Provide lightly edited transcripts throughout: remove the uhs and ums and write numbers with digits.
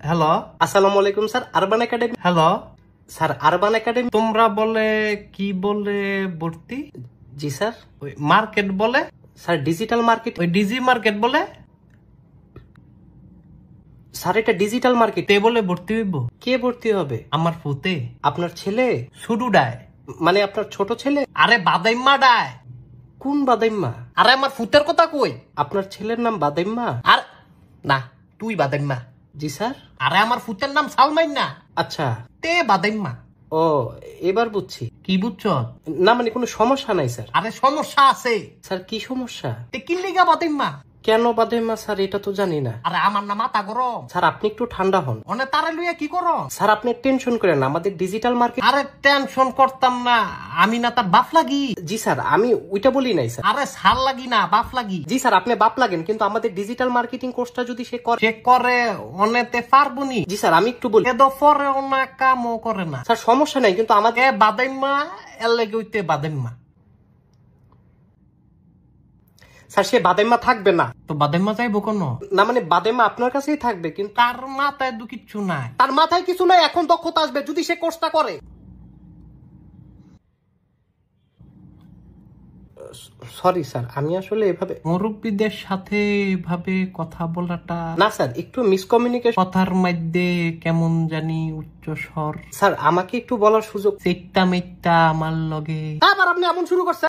Hello, আসসালামু আলাইকুম sir. Urban academy. Hello sir, urban academy. তোমরা বলে কি বলে ভর্তি? জি স্যার। ওই মার্কেট বলে স্যার, ডিজিটাল মার্কেট। ওই ডিজি মার্কেট বলে স্যার, এটা ডিজিটাল মার্কেট। তে বলে ভর্তি হইব? কে ভর্তি হবে? আমার ফুতে। আপনার ছেলে? শুধু ডায় মানে আপনার ছোট ছেলে? আরে বাদাইম্মা ডায়। কোন বাদাইম্মা? আরে আমার ফুতের কথা কই। আপনার ছেলের নাম বাদাইম্মা? আর না, তুই বাদাইম্মা। জি স্যার। আরে আমার ফুতের নাম সালমাইন না। আচ্ছা, তে বাদাইম্মা। ও, এবার বুঝছি। কি বুঝছ? না মানে কোনো সমস্যা নাই স্যার। আরে সমস্যা আছে স্যার। কি সমস্যা? তে কি লিগা বাদাইম্মা? কেন বাদাইম্মা স্যার, এটা তো জানি না। আরে আমার না মাথা গরম। স্যার আপনি একটু ঠান্ডা হন। অনে তারে লইয়া কি করো? স্যার আপনি টেনশন করেন না, আমাদের ডিজিটাল মার্কেট। আরে টেনশন করতাম না, আমি না তার বাপ লাগি। জি স্যার, আমি ওইটা বলি নাই স্যার। আরে সাল লাগি না, বাপ লাগি। জি স্যার, আপনি বাপ লাগেন, কিন্তু আমাদের ডিজিটাল মার্কেটিং কোর্সটা যদি সে করে অনেতে পারবনি। জি স্যার, আমি একটু বলি। এদ পরেও না কামও করে না স্যার। সমস্যা নাই, কিন্তু আমাদের বাদাইম্মা এর লেগে হইতে বাদাইম্মা। স্যার সে বাদাইম্মা থাকবে না তো। বাদাইম্মা যাইবো কোন? না মানে বাদাইম্মা আপনার কাছেই থাকবে, কিন্তু তার মাথায় তো কিচ্ছু নাই। তার মাথায় কিছু নাই, এখন দক্ষতা আসবে যদি সে কোর্সটা করে। সরি স্যার, আমি আসলে এভাবে মুরব্বীদের সাথে এভাবে কথা বলাটা না স্যার, একটু মিসকমিউনিকেশন। কথার মধ্যে কেমন জানি উচ্চ স্বর। স্যার আমাকে একটু বলার সুযোগ। চেকটা মেকটা আমার লগে। আবার আপনি এমন শুরু করছেন।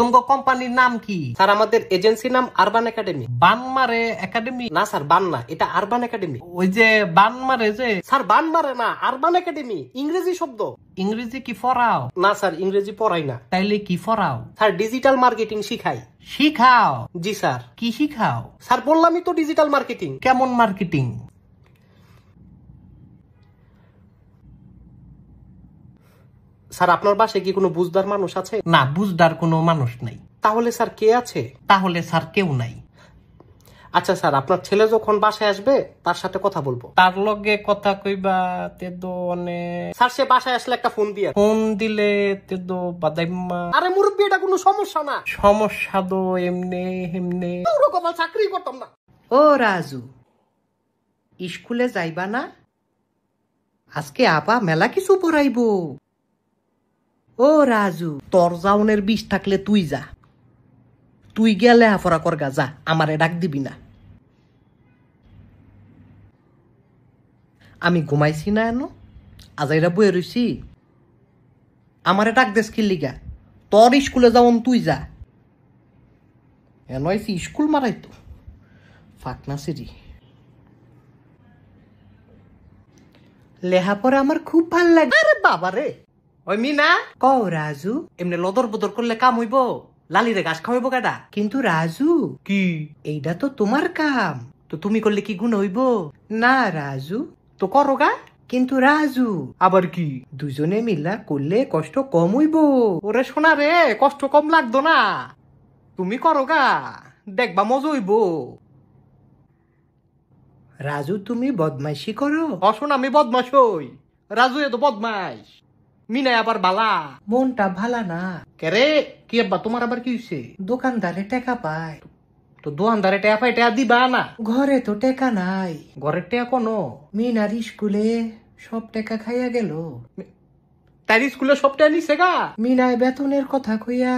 তোমার কোম্পানির নাম কি? স্যার আমাদের এজেন্সির নাম আরবান একাডেমি। বানমারে একাডেমি? না স্যার, বান না, এটা আরবান একাডেমি। ওই যে বানমারে যে। স্যার বানমারে না, আরবান একাডেমি ইংরেজি শব্দ। ইংরেজি কি পড়াও? না স্যার, ইংরেজি পড়াই না। তাইলে কি পড়াও? স্যার ডিজিটাল মার্কেটিং শিখাই। শিখাও? জি স্যার। কি শিখাও? স্যার বললামই তো, ডিজিটাল মার্কেটিং। কেমন মার্কেটিং? স্যার আপনার বাসায় কি কোনো বুঝদার মানুষ আছে? না, বুঝদার কোনো মানুষ নাই। তাহলে স্যার কে আছে? তাহলে স্যার কেউ নাই। আচ্ছা স্যার, আপনার ছেলে যখন বাসায় আসবে তার সাথে কথা বলবো। তার লগে কথা কইবা তে দো অনেক। স্যার সে বাসায় আসলে একটা ফোন দিয়ে। ফোন দিলে তে দো বাদাইম্মা। আরে মুরব্বি, এটা কোনো সমস্যা না। সমস্যা দো এমনে এমনে। পুরো কপাল চাকরি করতাম না। ও রাজু, স্কুলে যাইবা না? আজকে আপা মেলা কিছু পড়াইবো। ও রাজু, তোর যাওনের বিষ থাকলে তুই যা। তুই গেলে হাফরা করগা যা, আমারে ডাক দিবি না। আমি ঘুমাইছি না এনো, আজাইরা বয়ে রইছি। আমারে ডাক দেস কি লিগা? তোর স্কুলে যাওন তুই যা। এন আইছি স্কুল মারাইতো ফাঁকনা সিরি। লেহাপড়া আমার খুব ভাল লাগে। আরে বাবা রে। ওই মিনা, কও রাজু। এমনি লদর বদর করলে কাম হইব? লালিরে ঘাস খাওয়াইব কেডা? কিন্তু রাজু, কি? এইটা তো তোমার কাম। তো তুমি করলে কি গুণ হইব? না রাজু। তো করো গা। কিন্তু রাজু, আবার কি? দুজনে মিলা করলে কষ্ট কম হইব। ওরে শোনা রে, কষ্ট কম লাগতো না। তুমি করো গা, দেখবা মজা হইব। রাজু তুমি বদমাইশি করো? অশোন আমি বদমাস হই? রাজু এ তো বদমাস। মিনাই আবার বালা। মনটা ভালা না। কেরে কি আব্বা, তোমার আবার কি হইছে? দোকানদারে টাকা পায়। তো দোকানদারে টেয়া পাই, টেয়া দিবা না? ঘরে তো টাকা নাই। ঘরের টেয়া কোনো? মিনার স্কুলে সব টাকা খাইয়া গেল। তাই স্কুলে সব টেয়া নিছে গা। মিনায় বেতনের কথা কইয়া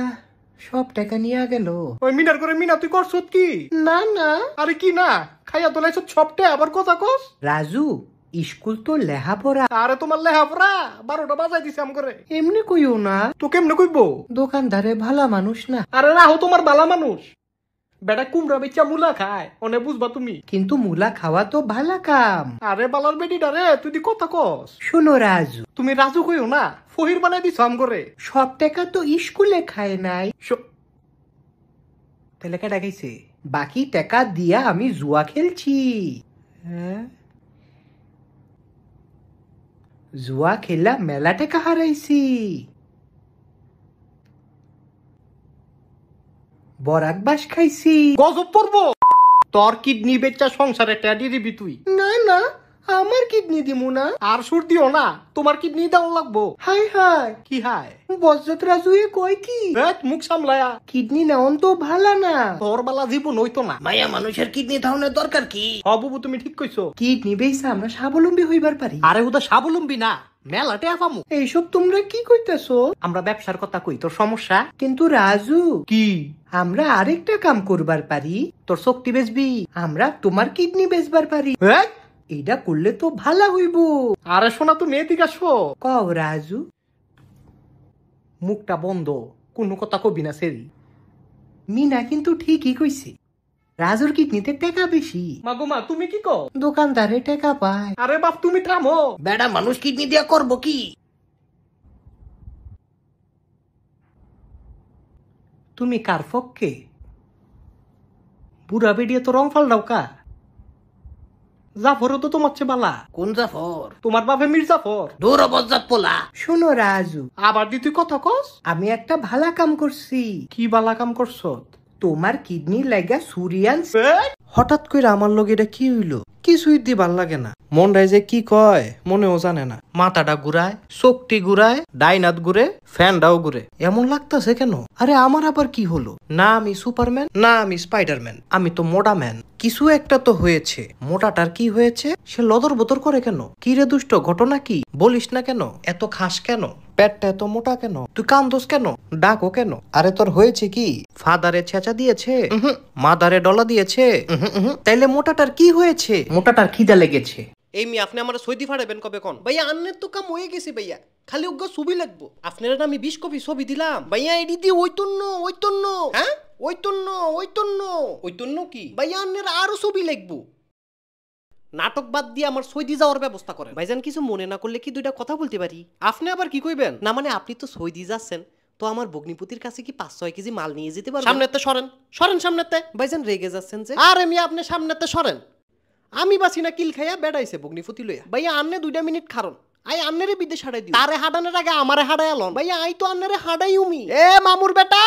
সব টাকা নিয়া গেল। ওই মিনার করে মিনা তুই করছত কি? না না। আরে কি না, খাইয়া তোলাইছ সব টেয়া, আবার কথা কস? রাজু, স্কুল তো লেহাপড়া। আরে তোমার লেহাপড়া 12টা বাজাই দিছে আম করে। এমনি কইও না। তো কেমনে কইব? দোকানদারে ভালা মানুষ না। আরে রাহো, তোমার বালা মানুষ। বেটা কুমড়া বেচা মুলা খায়, অনে বুঝবা তুমি। কিন্তু মুলা খাওয়া তো ভালা কাম। আরে বালার বেটিটা রে, তুই দি কথা কস। শোনো রাজু, তুমি রাজু কইও না, ফহির বানাই দিছ আম করে। সব টাকা তো স্কুলে খায় নাই। তাহলে কেটা খাইছে? বাকি টাকা দিয়া আমি জুয়া খেলছি। হ্যাঁ, জুয়া খেলা মেলা টাকা হারাইছি। বরাক বাস খাইছি। গজব পড়বো। তোর কিডনি বেচা সংসারে টেয়া দিয়ে দিবি তুই। না না, আমার কিডনি দিমু না? আর সুর দিও না, তোমার কিডনি দাও লাগবো। হাই হাই, কি হায়? বজ্জাত রাজুয়ে কয় কি? মুখ সামলায়া। কিডনি নেওন তো ভালা না। তোর বেলা জীবন হইতো না। মায়া মানুষের কিডনি ধারণের দরকার কি? বুবু তুমি ঠিক কইছো। কিডনি বেচা আমরা স্বাবলম্বী হইবার পারি। আরে ওটা স্বাবলম্বী না, মেলাটে আপামু। এইসব তোমরা কি কইতাছো? আমরা ব্যবসার কথা কই, তোর সমস্যা কিন্তু রাজু, কি? আমরা আরেকটা কাম করবার পারি। তোর শক্তি বেচবি? আমরা তোমার কিডনি বেচবার পারি। এইটা করলে তো ভালো হইব। আরে শোনা, তুমি এদিকে আসো। কও রাজু। মুখটা বন্ধ, কোনো কথা কবি না সেরি। মিনা কিন্তু ঠিকই কইছে, রাজুর কিডনিতে টাকা বেশি। মাগো তুমি কি কও? দোকানদারে টাকা পায়। আরে বাপ তুমি থামো। বেড়া মানুষ কিডনি দিয়া করবো কি? তুমি কার পক্ষে? বুড়া বেডিয়ে তো রং ফাল্টাও কা। জাফরও তো তোমার চেয়ে বালা। কোন জাফর? তোমার বাপে মির জাফর। দূর বজ্জাত পোলা। শোনো রাজু, আবার দি তুই কথা কস। আমি একটা ভালা কাম করছি। কি বালা কাম করছ? তোমার কিডনি লাগা সুরিয়ান। হঠাৎ করে আমার লোক এটা কি হইলো? কিছুই দি ভাল লাগে না। মনটাই যে কি কয় মনেও জানে না। মাথাটা ঘুরায়, চোখটি ঘুরায়, ডাইনাত ঘুরে, ফ্যানটাও ঘুরে। এমন লাগতাছে কেন? আরে আমার আবার কি হলো? না আমি সুপারম্যান, না আমি স্পাইডারম্যান, আমি তো মোটা ম্যান। কিছু একটা তো হয়েছে। মোটাটার কি হয়েছে? সে লদর বদর করে কেন? কি রে দুষ্ট, ঘটনা কি? বলিস না কেন? এত খাস কেন? পেটটা এত মোটা কেন? তুই কান্দোস কেন? ডাকো কেন? আরে তোর হয়েছে কি? ফাদারে ছেঁচা দিয়েছে? মাদারে ডলা দিয়েছে? তাইলে মোটাটার কি হয়েছে? মোটাটার খিদা লেগেছে। এই মি আপনি আমার সইদি ফাড়াবেন কবে কোন? ভাইয়া আন্নের তো কাম হয়ে গেছে ভাইয়া, খালি ওগা ছবি লাগবো। আপনারা আমি 20 কপি ছবি দিলাম ভাইয়া। এডি দি ওইতন্ন হ্যাঁ, ওইতন্ন কি ভাইয়া? আন্নের আরো ছবি লাগবো। নাটক বাদ দিয়ে আমার সৌদি যাওয়ার ব্যবস্থা করেন ভাইজান। কিছু মনে না করলে কি দুইটা কথা বলতে পারি? আপনি আবার কি কইবেন? না মানে আপনি তো সৌদি যাচ্ছেন, তো আমার ভগ্নিপতির কাছে কি 5-6 কেজি মাল নিয়ে যেতে পারবেন? সামনেতে সরেন সামনেতে। ভাইজান রেগে যাচ্ছেন যে? আরে মি আপনি সামনেতে সরেন। আমি বাসি না কিল খাইয়া বেড়াইছে ভগ্নিপতি লইয়া। ভাইয়া আন্নে 2 মিনিট খারন, আই আন্নেরে বিদেশ হারাই দিই। তারে হাডানোর আগে আমারে হাডাই আলন ভাইয়া। আই তো আন্নেরে হাডাই উমি। এ মামুর বেটা,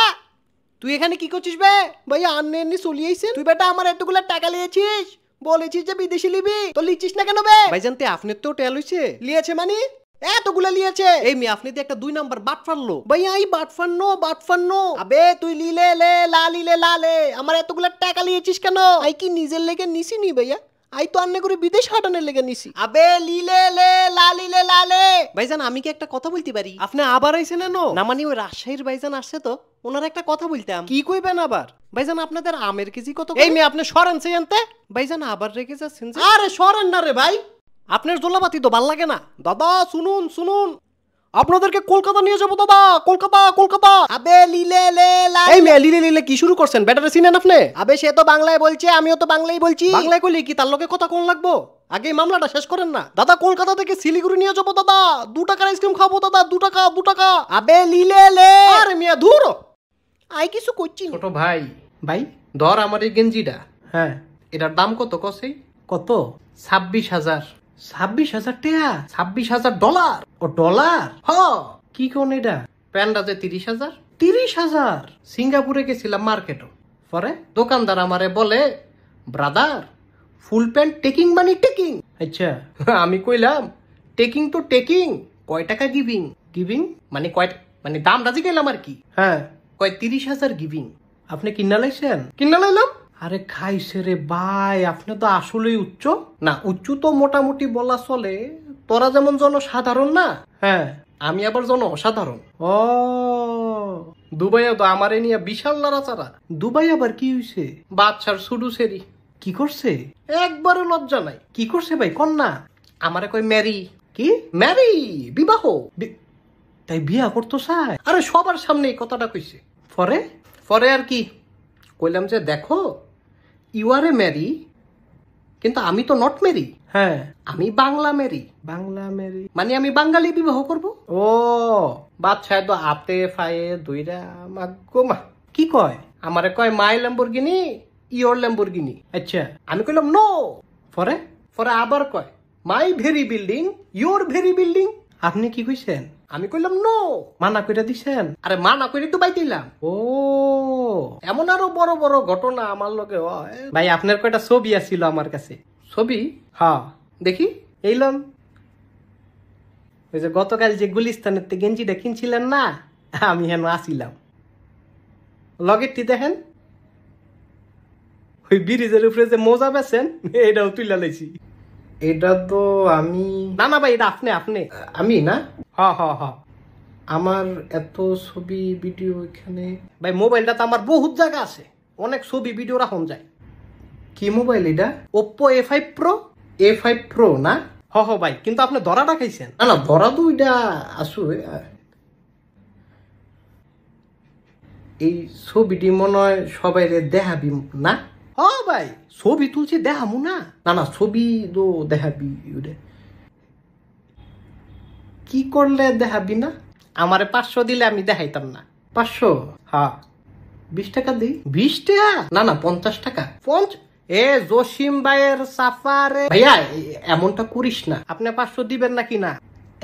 তুই এখানে কি করছিস বে? ভাইয়া আন্নে এমনি চলিয়েছেন। তুই বেটা আমার এতগুলা টাকা লিয়েছিস, বলেছিস যে বিদেশি লিবি, তো লিচিস না কেন বে? ভাইজান তে আপনার তো টেল হইছে। লিয়েছে মানে এতগুলা লিয়েছে। এই মি আপনি একটা 2 নাম্বার বাট ফারলো ভাইয়া। এই বাট ফান্নো। আবে তুই লিলে লে লালে আমার এতগুলা টাকা লিয়েছিস কেন? আই কি নিজের লেগে নিছি নি ভাইয়া? আই তো আন্নে করে বিদেশ হাটানের লেগে নিছি। আবে লিলে লে লালে। ভাইজান আমি কি একটা কথা বলতে পারি? আপনি আবার আইছেন না মানে ওই রাজশাহীর ভাইজান আসছে তো, ওনার একটা কথা বলতাম। কি কইবেন আবার? ভাইজান আপনাদের আমের কেজি কত? এই মেয়ে আপনি সরেন সে আনতে। ভাইজান আবার রেগে যাচ্ছেন যে? আরে সরেন না রে ভাই, আপনার জোলাপাতি তো ভাল লাগে না। দাদা শুনুন, আপনাদেরকে কলকাতা নিয়ে যাবো দাদা। কলকাতা। আবে লিলে লে এই মেয়ে লিলে কি শুরু করছেন? ব্যাটারে চিনেন আপনি? আবে সে তো বাংলায় বলছে, আমিও তো বাংলায় বলছি। বাংলায় কইলে কি তার লগে কথা কোন লাগবো? আগে এই মামলাটা শেষ করেন না। দাদা কলকাতা থেকে শিলিগুড়ি নিয়ে যাবো দাদা। 2 টাকার আইসক্রিম খাবো দাদা, 2 টাকা। আবে লিলে লে। আরে মিয়া ধুর, আই কিছু করছি। ছোট ভাই ধর আমার এই গেঞ্জিটা। হ্যাঁ, এটার দাম কত কসে? কত? 26,000। 26,000 টাকা? 26,000 ডলার? ও ডলার? হ। কি কোন এটা? প্যান্ডা যে 30,000। 30,000? সিঙ্গাপুরে গেছিলাম মার্কেটও, পরে দোকানদার আমারে বলে, ব্রাদার ফুল প্যান্ট টেকিং মানে টেকিং। আচ্ছা আমি কইলাম টেকিং তো টেকিং, কয় টাকা গিভিং মানে কয়, মানে দাম রাজি গেলাম আর কি। হ্যাঁ, কয় 30,000 গিভিং। আপনি কিনা লাইছেন? কিনা লাইলাম। আরে খাইছে রে ভাই, আপনি তো আসলেই উচ্চ না। উচ্চ তো মোটামুটি বলা চলে, তোরা যেমন জনসাধারণ না, হ্যাঁ আমি আবার জন অসাধারণ। ও দুবাইয়া তো আমারে নিয়ে বিশাল লড়াচাড়া। দুবাই আবার কি হইছে? বাচ্চার সুডু সেরি। কি করছে? একবারে লজ্জা নাই। কি করছে ভাই কন্যা? আমারে কই ম্যারি। কি ম্যারি? বিবাহ? তাই বিয়া করতো চাই? আরে সবার সামনে এই কথাটা কইছে। পরে আর কি কইলাম যে দেখো, ইউ আর এ ম্যারি, কিন্তু আমি তো নট ম্যারি। হ্যাঁ আমি বাংলা ম্যারি মানে আমি বাঙালি বিবাহ করব। ও বাচ্চা তো আতে ফায়ে দুইরা মাগো মা। কি কয়? আমারে কয় মাই ল্যাম্বরগিনি, ইওর ল্যাম্বরগিনি। আচ্ছা আমি কইলাম নো। পরে আবার কয় মাই very building, your very building. আপনি কি কইছেন? আমি কইলাম নো। মানা কইরা দিছেন? আরে মানা কইরা তো বাইতিলাম। ও এমন আরো বড় বড় ঘটনা আমার লগে হয় ভাই। আপনার কয়টা ছবি আছিল আমার কাছে? ছবি? হ্যাঁ দেখি। এইলন ওই যে গতকাল যে গুলিস্তানের তে গেঞ্জিটা কিনছিলেন না, আমি হেন আসিলাম। লগেরটি দেখেন, ওই ব্রিজের উপরে যে মোজা বেছেন এটাও তুইলা লাইছি। এটা তো আমি না না ভাই, এটা আপনি আমি না। হ হ হ, আমার এত ছবি ভিডিও এখানে ভাই। মোবাইলটা তো আমার বহুত জায়গা আছে, অনেক ছবি ভিডিও রাখুন যায়। কি মোবাইল এটা? Oppo A5 Pro। A5 Pro না? হ হ ভাই, কিন্তু আপনি ধরাটা খাইছেন। না না, ধরা তো এটা আসু। এই ছবিটি মনে হয় সবাই দেখাবি না? হ ভাই, ছবি তুলছি দেখামু না? না না, ছবি তো দেখাবি। কি করলে দেখাবি না? আমারে 500 দিলে আমি দেখাইতাম না। 500? হ্যাঁ। 20 টাকা দিই। 20 টাকা? না না, 50 টাকা। এ জসিম ভাইয়ের সাফারে ভাইয়া, এমনটা করিস না। আপনি 500 দিবেন নাকি না?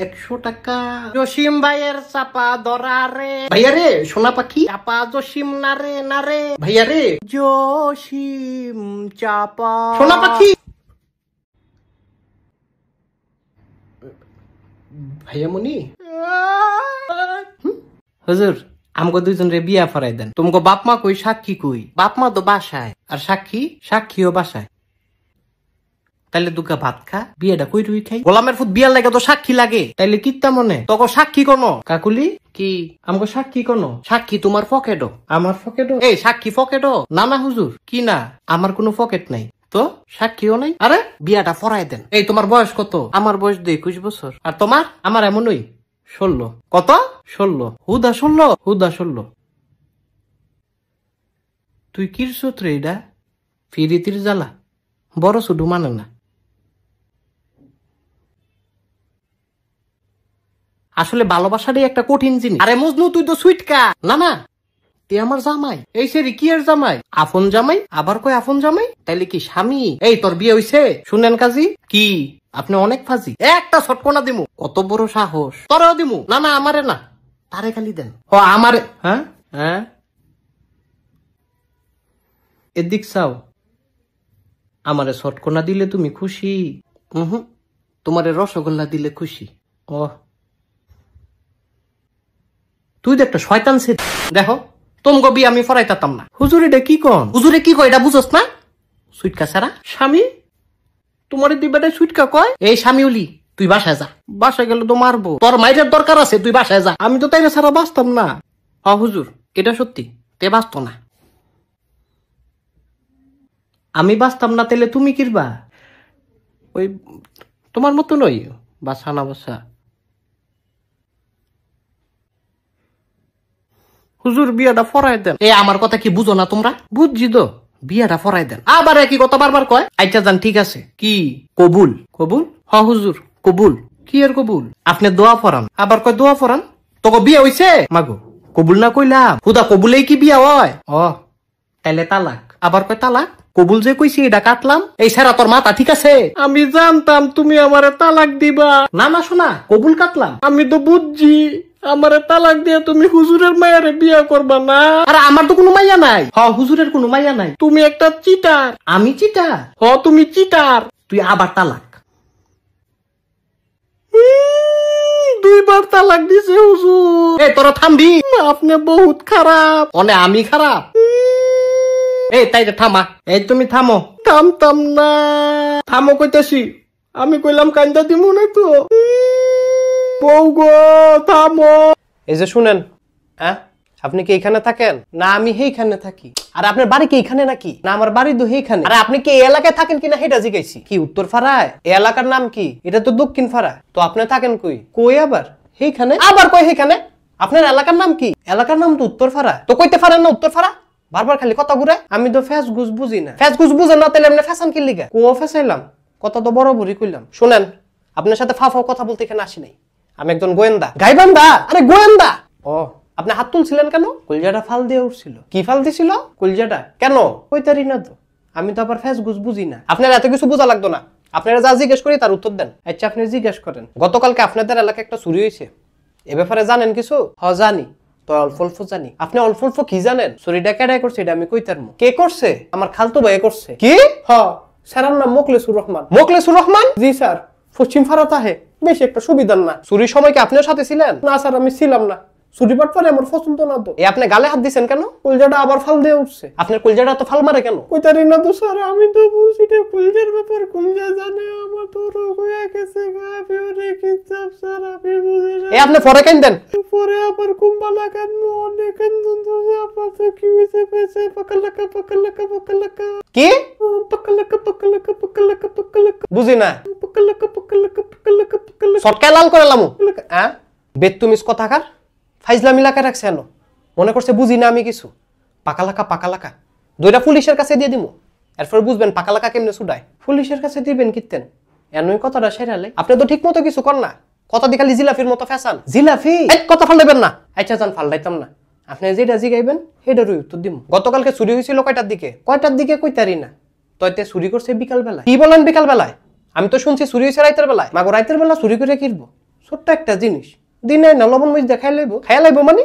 100 টাকা। জসিম ভাইয়ের চাপা ধরা রে ভাইয়া রে, সোনা পাখি। চাপা জসিম না রে না রে ভাইয়া রে, জসিম চাপা সোনা পাখি। ভাইয়া মনি, হুজুর আমগো দুইজন রে বিয়া ফরাই দেন। তোমাকে বাপ মা কই, সাক্ষী কই? বাপ মা তো বাসায়, আর সাক্ষীও বাসায়। তাইলে দুগা ভাত খা, বিয়েটা কই রুই খাই। গোলামের ফুট বিয়ার লাগে তো সাক্ষী লাগে, তাইলে কিত্তা মনে তোকে সাক্ষী কোন? কাকুলি কি আমগো সাক্ষী কোন? সাক্ষী তোমার পকেটও। আমার পকেটও? এই সাক্ষী পকেটও? না না হুজুর, কি না, আমার কোনো পকেট নাই তো, সাক্ষীও নাই। আরে বিয়াটা ফরাই দেন। এই তোমার বয়স কত? আমার বয়স 21 বছর। আর তোমার? আমার এমনই 16। কত? 16। হুদা 16। তুই কির সূত্রে এটা? ফিরিতির জ্বালা বড় শুধু মানে না। আসলে ভালোবাসারই একটা কঠিন জিনিস। আরে মজনু, তুই তো সুইটকা। না না, তুই আমার জামাই। এই সেরি কি এর জামাই? আপন জামাই। আবার কই আপন জামাই? তাইলে কি স্বামী? এই তোর বিয়ে হইছে? শুনেন কাজী কি, আপনি অনেক ফাজি। একটা ছটকনা দিমু। কত বড় সাহস! তোরেও দিমু। না না, আমারে না, তারে খালি দেন। ও আমারে? হ্যাঁ হ্যাঁ, এদিক চাও। আমারে ছটকনা দিলে তুমি খুশি? তোমারে রসগোল্লা দিলে খুশি। ও তুই তো একটা শয়তান ছে। দেখো তোমাকে বিয়ে আমি ফরাইতাম না। হুজুর এটা কি কন? হুজুরে কি কয় এটা বুঝস না? সুইটকা ছাড়া স্বামী তোমার দিবাটা সুইটকা কয়। এই স্বামী উলি, তুই বাসায় যা। বাসায় গেলে তো মারবো। তোর মাইরের দরকার আছে, তুই বাসায় যা। আমি তো তাইলে ছাড়া বাঁচতাম না। হুজুর এটা সত্যি, তে বাঁচত না। আমি বাঁচতাম না, তাইলে তুমি কিরবা? ওই তোমার মতো নই, বাসা না বাসা। হুজুর বিয়াটা ফরাই দেন। এ আমার কথা কি বুঝো না তোমরা? বুঝছি তো, বিয়াটা ফরাই দেন। আবার একই কথা বারবার কয়। আচ্ছা যান, ঠিক আছে। কি কবুল? কবুল? হ হুজুর কবুল। কি এর কবুল? আপনি দোয়া ফরান। আবার কয় দোয়া ফরান। তোকে বিয়ে হইছে? মাগো কবুল না কইলাম। হুদা কবুলেই কি বিয়া হয়? তাইলে তালাক। আবার কয় তালাক। কবুল যে কইছি এটা কাটলাম। এই সারা তোর মাথা ঠিক আছে? আমি জানতাম তুমি আমারে তালাক দিবা। না না শোনা, কবুল কাটলাম। আমি তো বুঝছি আমারে তালাক দিয়ে তুমি হুজুরের মায়ারে বিয়া করবা না। আরে আমার তো কোনো মাইয়া নাই। হুজুরের কোনো মাইয়া নাই। তুমি একটা চিটার। আমি চিটার? তুমি চিটার। তুই আবার তালাক। 2বার তালাক দিছে হুজুর। এই তোরা থামবি? আপনি বহুত খারাপ। আমি খারাপ? এই তাই থামা। এই তুমি থামো। থামতাম না। থামো কইতাছি। আমি কইলাম কান্দা দিমু না তো। বউ গো থামো। এই যে শুনেন, হ্যাঁ আপনি কি এইখানে থাকেন? না আমি এইখানে থাকি। আর আপনার বাড়ি কি এইখানে নাকি? না আমার বাড়ি তো এইখানে। আরে আপনি কি এই এলাকায় থাকেন কিনা সেটা জিজ্ঞাসি। কি উত্তর ফাড়ায়? এই এলাকার নাম কি? এটা তো দক্ষিণ ফাড়া। তো আপনি থাকেন কই? কই আবার? এইখানে। আবার কই এইখানে? আপনার এলাকার নাম কি? এলাকার নাম তো উত্তর ফাড়া। তো কইতে পারেন না উত্তর ফাড়া? বারবার খালি কথা ঘুরে। আমি তো ফ্যাস গুজ বুঝি না। ফ্যাস গুজ বুঝেন না তাহলে আপনি ফ্যাশন কি লিগা? কো ফ্যাসাইলাম? কথা তো বড় বড়ই কইলাম। শুনেন, আপনার সাথে ফাফাও কথা বলতে এখানে আসি নাই। আমি একজন গোয়েন্দা। গাইবান্ধা? আরে গোয়েন্দা। আপনি হাত তুলছিলেন কেন? কলজাটা ফাল দিয়ে উঠছিল। কি ফাল দিছিল? কলজাটা। কেন? কইতারি না তো। আমি তো আবার ফ্যাস গুজ বুঝি না। আপনার এত কিছু বোঝা লাগতো না। আপনারা যা জিজ্ঞেস করি তার উত্তর দেন। আচ্ছা আপনি জিজ্ঞেস করেন। গতকালকে আপনাদের এলাকায় একটা চুরি হয়েছে, এ ব্যাপারে জানেন কিছু? জানি তো, অল্প অল্প জানি। আপনি অল্প অল্প কি জানেন? চুরিটা কেডাই করছে এটা আমি কইতারমু। কে করছে? আমার খালতো ভাই করছে। কি? স্যারের নাম মোকলেসুর রহমান। মোকলেসুর রহমান? জি স্যার। পশ্চিম ফারাত আহে বেশি একটা সুবিধার না। চুরির সময় কি আপনিও সাথে ছিলেন? না স্যার আমি ছিলাম না, চুরি বাটপারে আমার পছন্দ না তো। এ আপনি গালে হাত দিছেন কেন? কলজাটা আবার ফাল দিয়ে উঠছে। আপনার কলজাটা তো ফাল মারে কেন? কইতারি না তো স্যার, আমি তো বুঝি না কলজার ব্যাপার, কলজা জানে আমার তো রোগ হয়ে গেছে গাফে রেখে চাপ স্যার, আমি বুঝি না। এ আপনি পরে কেন দেন? পরে আবার কুম্বালা কান অনেক কান্দন তো আপাতত কি হইছে পেছে পাকালাকা পাকালাকা পাকালাকা কি পাকালাকা পাকালাকা পাকালাকা পাকালাকা বুঝি না। পাকালাকা পাকালাকা পাকালাকা পাকালাকা সটকায় লাল করে লামু। হ্যাঁ বেতুমিস কথাকার ফাইজলামি লাকা রাখছে এনো, মনে করছে বুঝি না আমি কিছু। পাকালাকা পাকালাকা দুইটা পুলিশের কাছে দিয়ে দিমু, এরপর বুঝবেন পাকালাকা কেমনে ছুটায়। পুলিশের কাছে দিবেন কিতেন এনই কথাটা সেরালে। আপনি তো ঠিক মতো কিছু কর না, কথা দি খালি জিলাফির মতো ফ্যাশন। জিলাফি এক কথা ফালবেন না। আচ্ছা জান ফালদাইতাম না, আপনি যেটা জিগাইবেন সেটারই উত্তর দিমু। গতকালকে চুরি হয়েছিল কয়টার দিকে? কয়টার দিকে কইতারি না, তইতে চুরি করছে বিকাল বেলায়। কি বলেন বিকাল বেলায়? আমি তো শুনছি চুরি হয়েছে রাইতের বেলায়। মাগো রাইতের বেলা চুরি করে কিনবো? ছোট্ট একটা জিনিস দিনে না লবণ মরিচ দেখাই লাইবো, খাইয়া লাইবো মানে?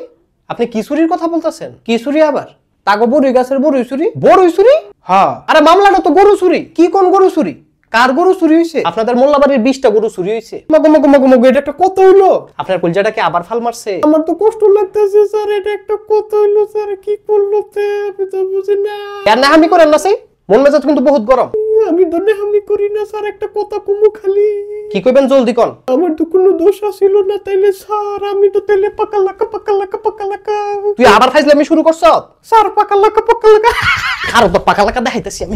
আপনি কি চুরির কথা বলতেছেন? কি চুরি আবার? তাগো বড়ই গাছের বড়ই চুরি? বড়ই চুরি? হ্যাঁ। আরে মামলাটা তো গরু চুরি। কি কোন গরু চুরি? কার গরু চুরি হয়েছে? আপনাদের মোল্লাবাড়ির 20টা গরু চুরি হয়েছে। মগো মগো মগো মগো, এটা একটা কত হইলো? আপনার কলজাটাকে আবার ফাল মারছে? আমার তো কষ্ট লাগতেছে স্যার, এটা একটা কত হইলো স্যার, কি করলো তে আমি তো বুঝি না। আর না আমি করেন না সেই মন মেজাজ কিন্তু বহুত গরম। আমি ধরে আমি করি না স্যার, একটা কথা কুমু খালি। কি কইবেন জলদি কোন। আমার তো কোনো দোষ ছিল না তাইলে স্যার, আমি তো তাইলে পাকালাকা পাকালাকা পাকালাকা। তুই আবার ফাইজলামি শুরু করছ? স্যার পাকালাকা পাকালাকা। আর তো পাকালাকা দেখাইতেছি আমি।